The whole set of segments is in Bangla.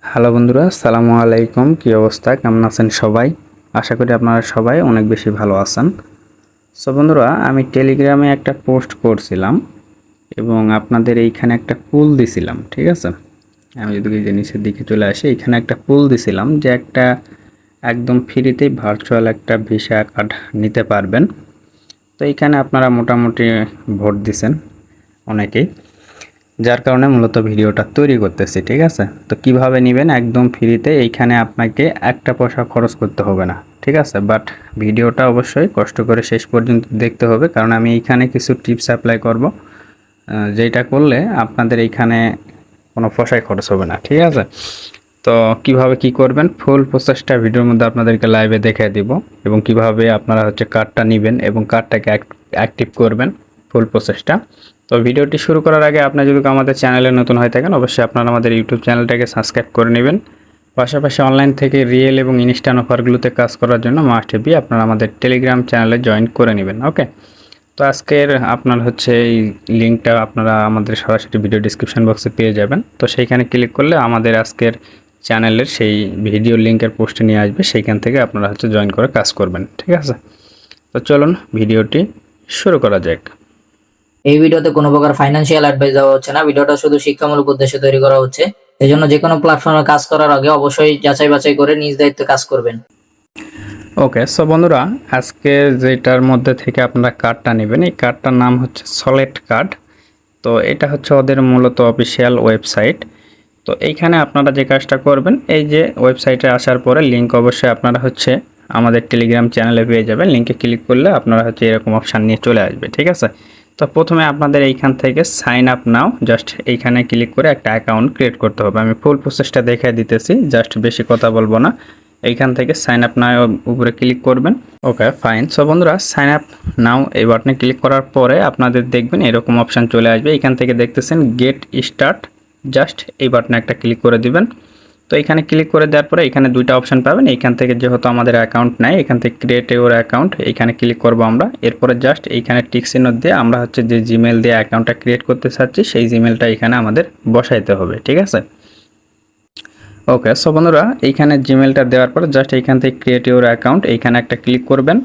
হ্যালো বন্ধুরা, আসসালামু আলাইকুম। কী অবস্থা, কেমন আছেন সবাই? আশা করি আপনারা সবাই অনেক বেশি ভালো আছেন। সো বন্ধুরা, আমি টেলিগ্রামে একটা পোস্ট করছিলাম এবং আপনাদের এইখানে একটা পুল দিছিলাম, ঠিক আছে? আমি যদি এই যে নিচের দিকে চলে আসি, এখানে একটা পুল দিছিলাম যে একটা একদম ফ্রিতেই ভার্চুয়াল একটা ভিসা কার্ড নিতে পারবেন। তো এইখানে আপনারা মোটামুটি ভোট দিছেন অনেকেই, যার কারণে মূলত ভিডিওটা তৈরি করতেছি, ঠিক আছে? তো কিভাবে নেবেন একদম ফ্রিতে, এইখানে আপনাকে একটা পয়সা খরচ করতে হবে না, ঠিক আছে? বাট ভিডিওটা অবশ্যই কষ্ট করে শেষ পর্যন্ত দেখতে হবে, কারণ আমি এইখানে কিছু টিপস অ্যাপ্লাই করব, যেটা করলে আপনাদের এইখানে কোনো পয়সাই খরচ হবে না, ঠিক আছে? তো কিভাবে কি করবেন ফুল প্রসেসটা ভিডিওর মধ্যে আপনাদেরকে লাইভে দেখিয়ে দিব, এবং কিভাবে আপনারা কার্ডটা নেবেন এবং কার্ডটাকে অ্যাক্টিভ করবেন, ফুল প্রসেসটা। তো ভিডিওটি শুরু করার আগে আপনি যদি আমাদের চ্যানেলে নতুন হয়ে থাকেন, অবশ্যই আপনারা আমাদের ইউটিউব চ্যানেলটাকে সাবস্ক্রাইব করে নেবেন। পাশাপাশি অনলাইন থেকে রিয়েল এবং ইনস্ট্যান্ট অফারগুলোতে কাজ করার জন্য মাস্ট বি আপনারা আমাদের টেলিগ্রাম চ্যানেলে জয়েন করে নেবেন। ওকে, তো আজকের আপনার এই লিঙ্কটা আপনারা আমাদের সরাসরি ভিডিও ডিসক্রিপশন বক্সে পেয়ে যাবেন। তো সেইখানে ক্লিক করলে আমাদের আজকের চ্যানেলের সেই ভিডিও লিঙ্কের পোস্টে নিয়ে আসবে, সেইখান থেকে আপনারা জয়েন করে কাজ করবেন, ঠিক আছে? তো চলুন ভিডিওটি শুরু করা যাক। এই ভিডিওতে কোনো প্রকার ফাইন্যান্সিয়াল অ্যাডভাইস দেওয়া হচ্ছে না। ভিডিওটা শুধু শিক্ষামূলক উদ্দেশ্যে তৈরি করা হচ্ছে। এজন্য যে কোনো প্ল্যাটফর্মে কাজ করার আগে অবশ্যই যাচাই বাছাই করে নিজ দায়িত্বে কাজ করবেন। ওকে, সো বন্ধুরা, আজকে যেটার মধ্যে থেকে আপনারা কার্ডটা নেবেন, এই কার্ডটার নাম হচ্ছে সলেট কার্ড। তো এটা ওদের মূলত অফিসিয়াল ওয়েবসাইট। তো এইখানে আপনারা যে কাজটা করবেন, এই যে ওয়েবসাইটে আসার পরে লিঙ্ক অবশ্যই আপনারা আমাদের টেলিগ্রাম চ্যানেলে পেয়ে যাবেন। লিঙ্কে ক্লিক করলে আপনারা এরকম অপশান নিয়ে চলে আসবে, ঠিক আছে? তো প্রথমে আপনাদের এইখান থেকে সাইন আপ নাও, জাস্ট এইখানে ক্লিক করে একটা অ্যাকাউন্ট ক্রিয়েট করতে হবে। আমি ফুল প্রসেসটা দেখিয়ে দিতেছি, জাস্ট বেশি কথা বলবো না। এইখান থেকে সাইন আপ নাও উপরে ক্লিক করবেন। ওকে, ফাইন। সো বন্ধুরা, সাইন আপ নাও এই বাটনে ক্লিক করার পরে আপনাদের দেখবেন এরকম অপশান চলে আসবে। এইখান থেকে দেখতেছেন গেট স্টার্ট, জাস্ট এই বাটনে একটা ক্লিক করে দিবেন। তো এখানে ক্লিক করে দেওয়ার পরে এখানে দুইটা অপশান পাবেন। এইখান থেকে যেহেতু আমাদের অ্যাকাউন্ট নাই, এখান থেকে ক্রিয়েট ইউর অ্যাকাউন্ট এইখানে ক্লিক করব আমরা। এরপরে জাস্ট এইখানে টিক চিহ্ন দিয়ে আমরা যে জিমেল দিয়ে অ্যাকাউন্টটা ক্রিয়েট করতে চাচ্ছি, সেই জিমেলটা এখানে আমাদের বসাইতে হবে, ঠিক আছে? ওকে, সো বন্ধুরা, এইখানে জিমেলটা দেওয়ার পরে জাস্ট এইখান থেকে ক্রিয়েট ইউর অ্যাকাউন্ট এইখানে একটা ক্লিক করবেন।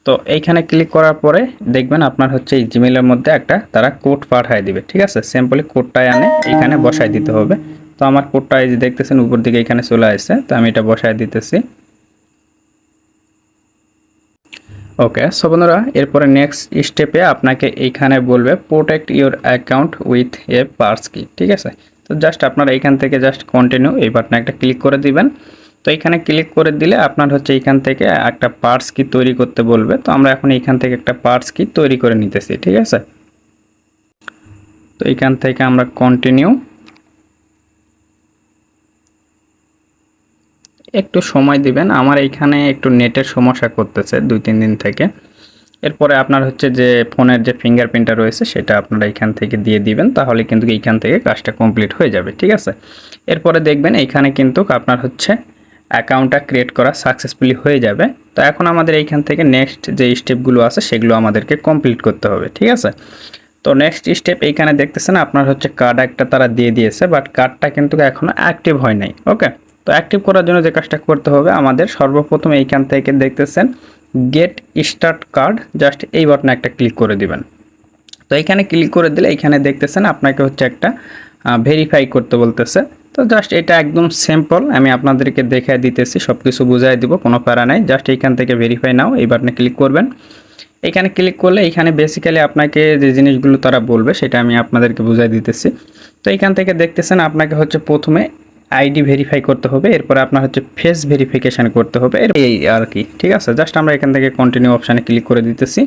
তো এইখানে ক্লিক করার পরে দেখবেন আপনার এই জিমেলের মধ্যে একটা তারা কোড পাঠিয়ে দিবে, ঠিক আছে? সিম্পলি কোডটাই আনে এইখানে বসাই দিতে হবে। তো আমার কোডটা এই যে দেখতেছেন উপর দিকে এখানে চলে আসছে, তো আমি এটা বসাই দিতেছি। ওকে, সো বন্ধুরা, এরপরে নেক্সট স্টেপে আপনাকে এইখানে বলবে protect your account with A pass কি, ঠিক আছে? তো জাস্ট আপনারা এইখান থেকে জাস্ট কন্টিনিউ এই বাটনে একটা ক্লিক করে দিবেন। তো এখানে ক্লিক করে দিলে আপনার এইখান থেকে একটা পার্স কি তৈরি করতে বলবে। তো আমরা এখন এইখান থেকে একটা পার্স কি তৈরি করে নিতেছি, ঠিক আছে? তো এইখান থেকে আমরা কন্টিনিউ, একটু সময় দিবেন, আমার এইখানে একটু নেটের সমস্যা করতেছে 2-3 দিন থেকে। এরপরে আপনার যে ফোনের যে ফিঙ্গারপ্রিন্টটা রয়েছে সেটা আপনারা এইখান থেকে দিয়ে দিবেন, তাহলে কিন্তু এইখান থেকে কাজটা কমপ্লিট হয়ে যাবে, ঠিক আছে? এরপরে দেখবেন এইখানে কিন্তু আপনার অ্যাকাউন্টটা ক্রিয়েট করা সাকসেসফুলি হয়ে যাবে। তো এখন আমাদের এইখান থেকে নেক্সট যে স্টেপগুলো আছে সেগুলো আমাদেরকে কমপ্লিট করতে হবে, ঠিক আছে? তো নেক্সট স্টেপ এইখানে দেখতেছেন আপনার কার্ড একটা তারা দিয়ে দিয়েছে, বাট কার্ডটা কিন্তু এখনও অ্যাক্টিভ হয় নাই। ওকে, তো অ্যাক্টিভ করার জন্য যে কাজটা করতে হবে আমাদের, সর্বপ্রথম এইখান থেকে দেখতেছেন গেট স্টার্ট কার্ড, জাস্ট এই বাটনে একটা ক্লিক করে দিবেন। তো এইখানে ক্লিক করে দিলে এইখানে দেখতেছেন আপনাকে একটা ভেরিফাই করতে বলতেছে। তো জাস্ট এটা একদম সিম্পল, আমি আপনাদেরকে দেখিয়ে দিতেছি, সব কিছু বুঝাই দিব, কোনো প্যারা নাই। জাস্ট এইখান থেকে ভেরিফাই নাও এই বাটনে ক্লিক করবেন। এখানে ক্লিক করলে এখানে বেসিক্যালি আপনাকে যে জিনিসগুলো তারা বলবে সেটা আমি আপনাদেরকে বুঝাই দিতেছি। তো এইখান থেকে দেখতেছেন আপনাকে প্রথমে আইডি ভেরিফাই করতে হবে, এরপরে আপনার ফেস ভেরিফিকেশান করতে হবে, এই আর কি, ঠিক আছে? জাস্ট আমরা এখান থেকে কন্টিনিউ অপশানে ক্লিক করে দিতেছি।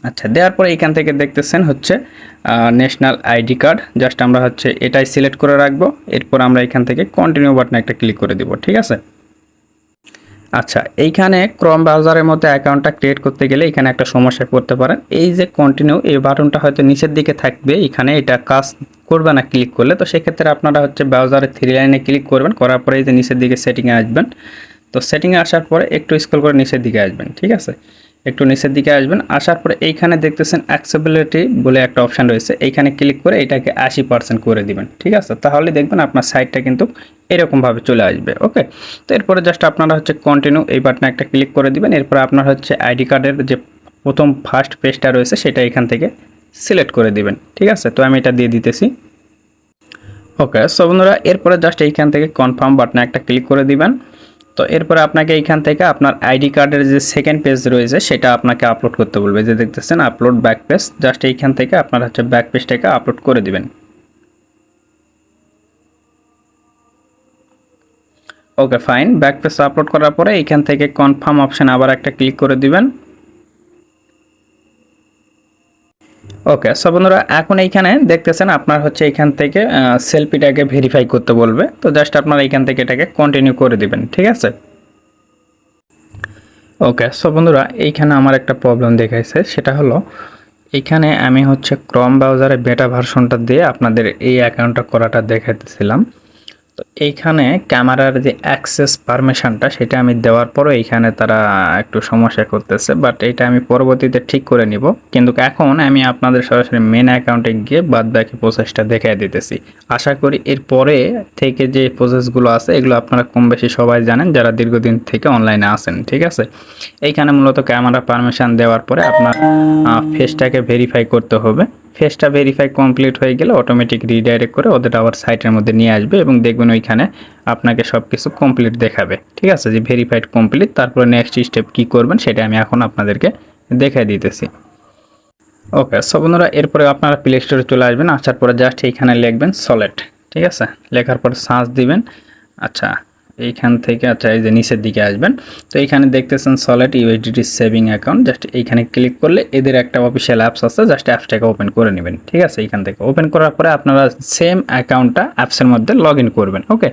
আচ্ছা, দেওয়ার পরে এখান থেকে দেখতেছেন ন্যাশনাল আইডি কার্ড, জাস্ট আমরা এটাই সিলেক্ট করে রাখবো। এরপর আমরা এখান থেকে কন্টিনিউ বাটনে একটা ক্লিক করে দিব, ঠিক আছে? আচ্ছা, এইখানে ক্রোম ব্রাউজারের মধ্যে অ্যাকাউন্টটা ক্রিয়েট করতে গেলে এখানে একটা সমস্যা পড়তে পারেন। এই যে কন্টিনিউ এই বাটনটা হয়তো নিচের দিকে থাকবে, এখানে এটা কাজ করবে না ক্লিক করলে। তো সেক্ষেত্রে আপনারা ব্রাউজারের 3 লাইনে ক্লিক করবেন, করার পরে এই যে নিচের দিকে সেটিংয়ে আসবেন। তো সেটিংয়ে আসার পরে একটু স্ক্রল করে নিচের দিকে আসবেন, ঠিক আছে? একটু নিচের দিকে আসবেন, আসার পরে এইখানে দেখতেছেন অ্যাক্সেসিবিলিটি বলে একটা অপশান রয়েছে, এইখানে ক্লিক করে এটাকে 80% করে দিবেন। ঠিক আছে, তাহলে দেখবেন আপনার সাইটটা কিন্তু এরকমভাবে চলে আসবে। ওকে, তো এরপরে জাস্ট আপনারা হচ্ছে কন্টিনিউ এই বাটনে একটা ক্লিক করে দিবেন। এরপর আপনার হচ্ছে আইডি কার্ডের যে প্রথম ফার্স্ট পেজটা রয়েছে সেটা এখান থেকে সিলেক্ট করে দিবেন। ঠিক আছে, তো আমি এটা দিয়ে দিতেছি। ওকে, সো বন্ধুরা এরপরে জাস্ট এইখান থেকে কনফার্ম বাটনে একটা ক্লিক করে দিবেন। তো এরপরে আপনাকে এইখান থেকে আপনার আইডি কার্ডের যে সেকেন্ড পেজ রয়েছে সেটা আপনাকে আপলোড করতে বলবে, যে দেখতেছেন আপলোড ব্যাক পেজ, জাস্ট এইখান থেকে আপনার হচ্ছে ব্যাক পেজটাকে আপলোড করে দিবেন। Okay fine, back page upload করার পরে এইখান থেকে কনফার্ম অপশন আবার একটা ক্লিক করে দিবেন। ওকে, সো বন্ধুরা এখন এইখানে দেখতেছেন আপনার হচ্ছে এইখান থেকে সেলফিটাকে ভেরিফাই করতে বলবে, তো জাস্ট আপনারা এইখান থেকে এটাকে কন্টিনিউ করে দিবেন। ঠিক আছে, ওকে, সো বন্ধুরা এইখানে আমার একটা প্রবলেম দেখাইছে, সেটা হলো এইখানে আমি হচ্ছে ক্রোম ব্রাউজারে বেটা ভার্সনটা দিয়ে আপনাদের এই অ্যাকাউন্টটা করাটা দেখাইতেছিলাম। তো এইখানে ক্যামেরার যে অ্যাক্সেস পারমিশনটা সেটা আমি দেওয়ার পরও এইখানে তারা একটু সমস্যা করতেছে, বাট এটা আমি পরবর্তীতে ঠিক করে নিব। কিন্তু এখন আমি আপনাদের সরাসরি মেন অ্যাকাউন্টে গিয়ে বাদবাকি প্রসেসটা দেখিয়ে দিতেছি। আশা করি এরপরে থেকে যে প্রসেসগুলো আছে এগুলো আপনারা কম বেশি সবাই জানেন যারা দীর্ঘদিন থেকে অনলাইনে আছেন। ঠিক আছে, এইখানে মূলত ক্যামেরা পারমিশন দেওয়ার পরে আপনার ফেসটাকে ভেরিফাই করতে হবে। ফেসটা ভেরিফাই কমপ্লিট হয়ে গেলে অটোমেটিক রিডাইরেক্ট করে ওদের আবার সাইটের মধ্যে নিয়ে আসবে এবং দেখবেন ওইখানে আপনাকে সব কিছু কমপ্লিট দেখাবে। ঠিক আছে, যে ভেরিফাইড কমপ্লিট, তারপরে নেক্সট স্টেপ কী করবেন সেটা আমি এখন আপনাদেরকে দেখাই দিতেছি। ওকে, সো বন্ধুরা এরপরে আপনারা প্লে স্টোরে চলে আসবেন, আসার পরে জাস্ট এইখানে লিখবেন সলেট। ঠিক আছে, লেখার পর সার্চ দিবেন। আচ্ছা, এইখান থেকে আচ্ছা এই যে নিচের দিকে আসবেন, তো এইখানে দেখতেছেন সলেট ইউএসডিটি সেভিং অ্যাকাউন্ট, জাস্ট এইখানে ক্লিক করলে এদের একটা অফিসিয়াল অ্যাপস আছে, জাস্ট অ্যাপসটাকে ওপেন করে নেবেন। ঠিক আছে, এইখান থেকে ওপেন করার পরে আপনারা সেম অ্যাকাউন্টটা অ্যাপসের মধ্যে লগ ইন করবেন। ওকে,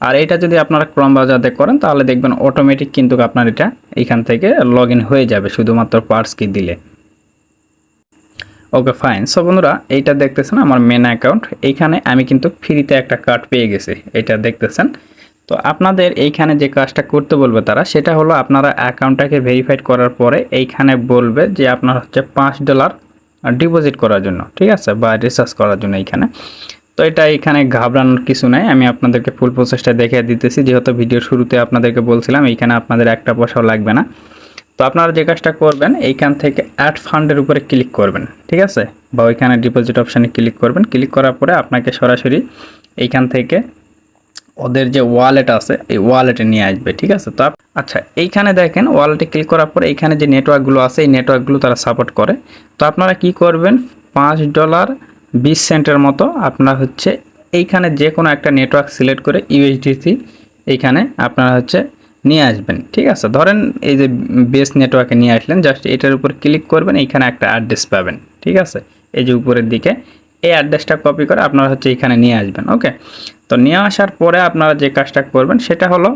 আর এটা যদি আপনারা ক্রোম ব্রাউজারে করেন তাহলে দেখবেন অটোমেটিক কিন্তু আপনার এটা এইখান থেকে লগ ইন হয়ে যাবে শুধুমাত্র পার্স কি দিলে। ওকে ফাইন, সো বন্ধুরা এইটা দেখতেছেন আমার মেন অ্যাকাউন্ট, এইখানে আমি কিন্তু ফ্রিতে একটা কার্ড পেয়ে গেছি, এটা দেখতেছেন। তো আপনাদের এইখানে যে কাজটা করতে বলবে তারা, সেটা হলো আপনারা অ্যাকাউন্টটাকে ভেরিফাইড করার পরে এইখানে বলবে যে আপনার হচ্ছে $5 ডিপোজিট করার জন্য। ঠিক আছে, বা রিচার্জ করার জন্য এইখানে। তো এটা এখানে ঘাবড়ানোর কিছু নাই, আমি আপনাদেরকে ফুল প্রসেসটা দেখিয়ে দিতেছি, যেহেতু ভিডিওর শুরুতে আপনাদেরকে বলছিলাম এইখানে আপনাদের একটা পয়সাও লাগবে না। তো আপনারা যে কাজটা করবেন এইখান থেকে অ্যাড ফান্ডের উপরে ক্লিক করবেন। ঠিক আছে, বা ওইখানে ডিপোজিট অপশানে ক্লিক করবেন। ক্লিক করার পরে আপনাকে সরাসরি এইখান থেকে ওদের যে ওয়ালেট আছে এই ওয়ালেটে নিয়ে আসবে। ঠিক আছে, তো আচ্ছা এইখানে দেখেন ওয়ালেটে ক্লিক করার পরে এইখানে যে নেটওয়ার্কগুলো আছে এই নেটওয়ার্কগুলো তারা সাপোর্ট করে। তো আপনারা কি করবেন, $5.20 মতো আপনারা হচ্ছে এইখানে যে কোনো একটা নেটওয়ার্ক সিলেক্ট করে ইউএসডিসি এইখানে আপনারা হচ্ছে নিয়ে আসবেন। ঠিক আছে, ধরেন এই যে বেস নেটওয়ার্কে নিয়ে আসলেন, জাস্ট এটার উপর ক্লিক করবেন, এইখানে একটা অ্যাড্রেস পাবেন। ঠিক আছে, এই যে উপরের দিকে এই অ্যাড্রেসটা কপি করে আপনারা হচ্ছে এইখানে নিয়ে আসবেন। ওকে, তো নিয়ে আসার পরে আপনারা যে কাজটা করবেন সেটা হলো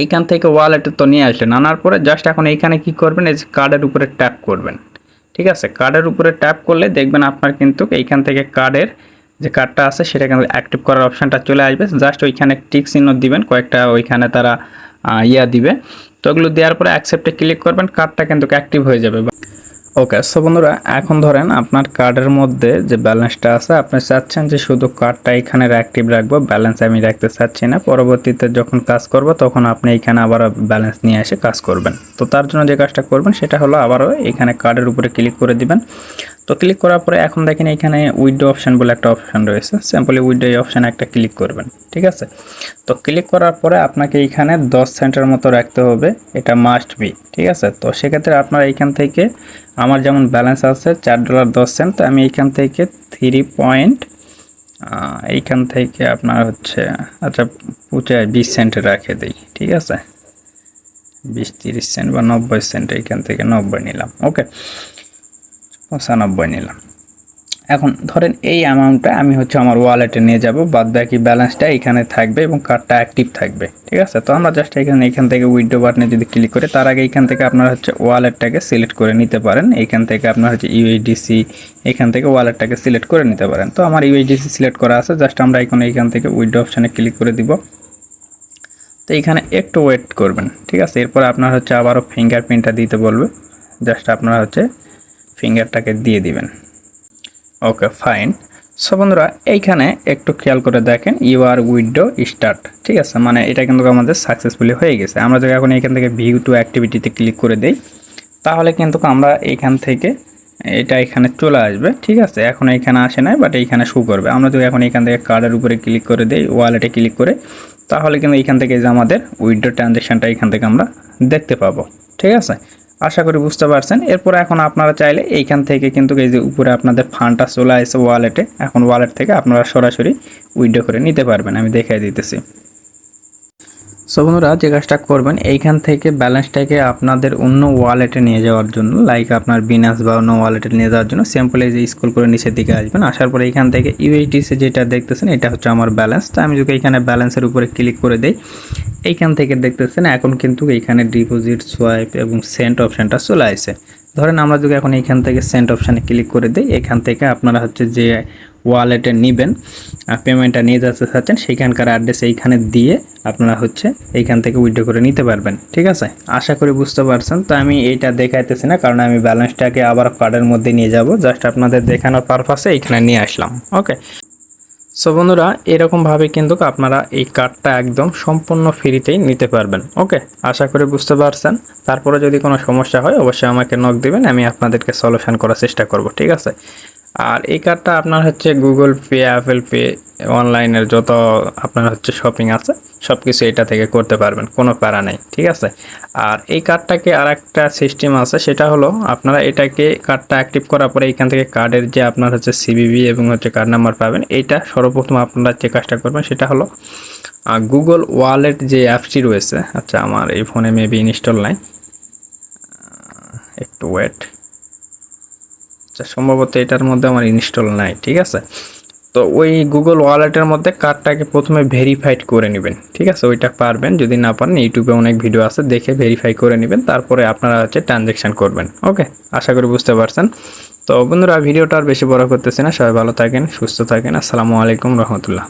এইখান থেকে ওয়ালেটে তো নিয়ে আসলেন, আনার পরে জাস্ট এখন এইখানে কি করবেন, এই যে কার্ডের উপরে ট্যাপ করবেন। ঠিক আছে, কার্ডের উপরে ট্যাপ করলে দেখবেন আপনার কিন্তু এইখান থেকে কার্ডের যে কার্ডটা আছে সেটা কিন্তু অ্যাক্টিভ করার অপশানটা চলে আসবে। জাস্ট ওইখানে টিক চিহ্ন দিবেন কয়েকটা, ওইখানে তারা দিবে। তো ওগুলো দেওয়ার পরে অ্যাকসেপ্টে ক্লিক করবেন, কার্ডটা কিন্তু অ্যাক্টিভ হয়ে যাবে। ওকে, সো বন্ধুরা এখন ধরেন আপনার কার্ডের মধ্যে যে ব্যালেন্সটা আছে আপনি চাচ্ছেন যে শুধু কার্ডটা এখানে অ্যাক্টিভ রাখবো, ব্যালেন্স আমি রাখতে চাচ্ছি না, পরবর্তীতে যখন কাজ করব তখন আপনি এখানে আবার ব্যালেন্স নিয়ে এসে কাজ করবেন। তো তার জন্য যে কাজটা করবেন সেটা হলো আবারও এখানে কার্ডের উপরে ক্লিক করে দিবেন। তো ক্লিক করার পরে এখন দেখেন এখানে উইথড্র অপশান বলে একটা অপশান রয়েছে, সিম্পলি উইথড্র এই অপশানে একটা ক্লিক করবেন। ঠিক আছে, তো ক্লিক করার পরে আপনাকে এইখানে 10 সেন্টের মতো রাখতে হবে, এটা মাস্ট বি। ঠিক আছে, তো সেক্ষেত্রে আপনারা এইখান থেকে আমার যেমন ব্যালেন্স আছে $4.10, তো আমি এইখান থেকে 3 এইখান থেকে আপনার হচ্ছে আচ্ছা 20 সেন্টে রাখে দিই। ঠিক আছে, 20-30 সেন্ট বা 90 সেন্ট, এইখান থেকে 90 নিলাম। ওকে, 95 নিলাম। এখন ধরেন এই অ্যামাউন্টটা আমি হচ্ছে আমার ওয়ালেটে নিয়ে যাব, বাদ বাকি ব্যালেন্সটা এখানে থাকবে এবং কার্ডটা অ্যাক্টিভ থাকবে। ঠিক আছে, তো আমরা জাস্ট এইখান থেকে উইথড্র বাটনে যদি ক্লিক করি, তার আগে এইখান থেকে আপনারা হচ্ছে ওয়ালেটটাকে সিলেক্ট করে নিতে পারেন। এইখান থেকে আপনার হচ্ছে ইউএসডিসি, এখান থেকে ওয়ালেটটাকে সিলেক্ট করে নিতে পারেন। তো আমার ইউএসডিসি সিলেক্ট করা আছে, জাস্ট আমরা এইখান থেকে উইথড্র অপশানে ক্লিক করে দিব। তো এখানে একটু ওয়েট করবেন, ঠিক আছে। এরপর আপনার হচ্ছে আবারও ফিঙ্গারপ্রিন্টটা দিতে বলবে, জাস্ট আপনারা হচ্ছে ফিঙ্গারটাকে দিয়ে দিবেন। Okay fine. সো বন্ধুরা এইখানে একটু খেয়াল করে দেখেন ইউআর উইন্ডো স্টার্ট, ঠিক আছে, মানে এটা কিন্তু আমাদের সাকসেসফুলি হয়ে গেছে। আমরা যদি এখন এখান থেকে ভিউ টু অ্যাক্টিভিটিতে ক্লিক করে দেই তাহলে কিন্তু আমরা এইখান থেকে এটা এখানে চলে আসবে, ঠিক আছে। এখন এখানে আসে নাই, বাট এইখানে শো করবে। আমরা যদি এখন এখান থেকে কার্ডের উপরে ক্লিক করে দেই, ওয়ালেটে ক্লিক করে, তাহলে কিন্তু এইখান থেকে যে আমাদের উইথড্র ট্রানজ্যাকশনটা এখান থেকে আমরা দেখতে পাবো, ঠিক আছে। আশা করি বুঝতে পারছেন। এরপর এখন আপনারা চাইলে এইখান থেকে কিন্তু এই যে উপরে আপনাদের ফান্ডটা চলে আসে ওয়ালেটে, এখন ওয়ালেট থেকে আপনারা সরাসরি উইথড্র করে নিতে পারবেন। আমি দেখাই দিতেছি। সো বন্ধুরা যে কাজটা করবেন, এইখান থেকে ব্যালেন্সটাকে আপনাদের অন্য ওয়ালেটে নিয়ে যাওয়ার জন্য, লাইক আপনার বিনান্স বা অন্য ওয়ালেটে নিয়ে যাওয়ার জন্য সিম্পল এই যে স্ক্রল করে নিচের দিকে আসবেন। আসার পরে এইখান থেকে ইউএসডিসি যেটা দেখতেছেন এটা হচ্ছে আমার ব্যালেন্স। তো আমি যদি এখানে ব্যালেন্সের উপরে ক্লিক করে দেই, এইখান থেকে দেখতেছেন এখন কিন্তু এইখানে ডিপোজিট, সোয়াইপ এবং সেন্ট অপশানটা চলে আসে। ধরেন আমরা যদি এখন এইখান থেকে সেন্ট অপশানে ক্লিক করে দিই, এখান থেকে আপনারা হচ্ছে যে ওয়ালেটে নেবেন, পেমেন্টটা নিয়ে যেতে চাচ্ছেন সেইখানকার অ্যাড্রেস এইখানে দিয়ে আপনারা হচ্ছে এইখান থেকে উইথড্র করে নিতে পারবেন, ঠিক আছে। আশা করি বুঝতে পারছেন। তো আমি এইটা দেখাইতেছি না, কারণ আমি ব্যালেন্সটাকে আবার কার্ডের মধ্যে নিয়ে যাব, জাস্ট আপনাদের দেখানোর পারপাসে এইখানে নিয়ে আসলাম। ওকে। সো বন্ধুরা এরকমভাবে কিন্তু আপনারা এই কার্ডটা একদম সম্পূর্ণ ফ্রিতেই নিতে পারবেন। ওকে, আশা করি বুঝতে পারছেন। তারপরে যদি কোনো সমস্যা হয় অবশ্যই আমাকে নক দিবেন, আমি আপনাদেরকে সলিউশন করার চেষ্টা করব, ঠিক আছে। আর এই কার্ডটা আপনার হচ্ছে গুগল পে, অ্যাপেল পে, অনলাইনের যত আপনার হচ্ছে শপিং আছে সব কিছু এটা থেকে করতে পারবেন, কোনো প্যারা নেই, ঠিক আছে। আর এই কার্ডটাকে আর একটা সিস্টেম আছে, সেটা হলো আপনারা এটাকে কার্ডটা অ্যাক্টিভ করার পরে এইখান থেকে কার্ডের যে আপনার হচ্ছে সিভিভি এবং হচ্ছে কার্ড নাম্বার পাবেন। এইটা সর্বপ্রথম আপনারা যে কাজটা করবেন সেটা হলো গুগল ওয়ালেট যে অ্যাপসটি রয়েছে, আচ্ছা আমার এই ফোনে মেবি ইনস্টল নাই, একটু ওয়েট, আচ্ছা সম্ভবত এটার মধ্যে আমার ইনস্টল নাই, ঠিক আছে। তো ওই গুগল ওয়ালেটের মধ্যে কার্ডটাকে প্রথমে ভেরিফাইড করে নেবেন, ঠিক আছে। ওইটা পারবেন, যদি না পারেন ইউটিউবে অনেক ভিডিও আছে, দেখে ভেরিফাই করে নেবেন, তারপরে আপনারা হচ্ছে ট্রানজ্যাকশান করবেন। ওকে, আশা করি বুঝতে পারছেন। তো বন্ধুরা ভিডিওটা আর বেশি বড় করতেছি না, সবাই ভালো থাকেন, সুস্থ থাকেন। আসসালামু আলাইকুম রহমতুল্লাহ।